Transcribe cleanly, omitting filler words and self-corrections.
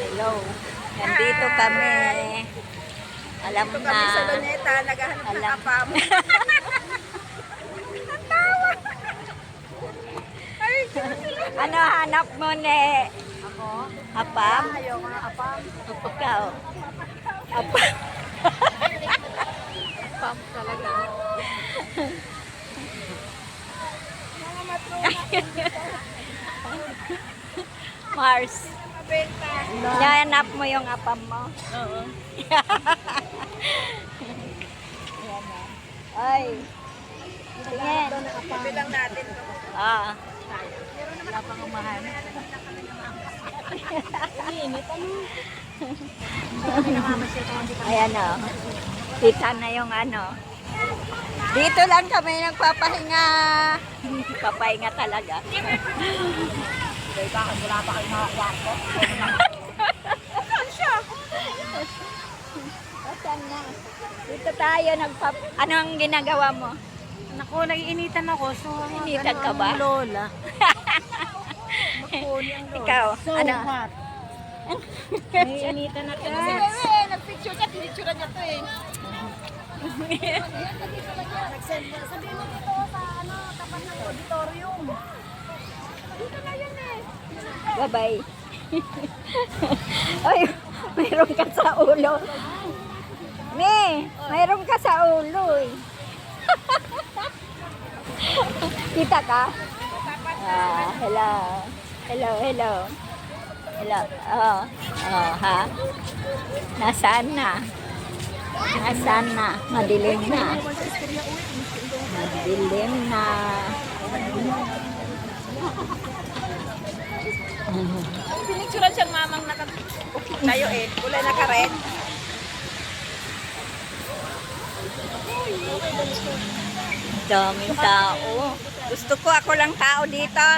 Hello. Nandito kami. Alam Dito na. kami sa Luneta, naghahanap ng Alam. apam. Ano hanap mo ne? Ako? Apam? Ayaw ko ng apam. Ikaw. Apam. Apam talaga. Mga Mars. mabenta. Hanap mo yung apam mo. Oo. Ayan na. Ay. Tingin. Bilang natin to. Ah. Wala pang umahan. Ayan o. Kita na yung ano. Dito lang kami nagpapahinga. Papahinga talaga. Bakit wala pa kayo mga kwarto? Asan na? Dito tayo Anong ginagawa mo? Naku, naiinitan ako. So, Initan ka ba? Lola. Makuni ang lola. Ikaw, So ano? hot. Naiinitan ako. Nag-picture ka, pinicture niya to eh. Nag-send mo. Sabi mo dito sa tapat ng auditorium. Dito na yan eh. Bye-bye. Ay, mayroon ka sa ulo. Mayroon ka sa ulo eh. Kita ka? Hello. Hello, hello. Hello. Oh, ha? Nasaan na? Nasaan na? Madilim na. Madilim na. Pinicturean siyang mamang tayo eh. Kulay na ka-red. Daming tao. Gusto ko ako lang tao dito.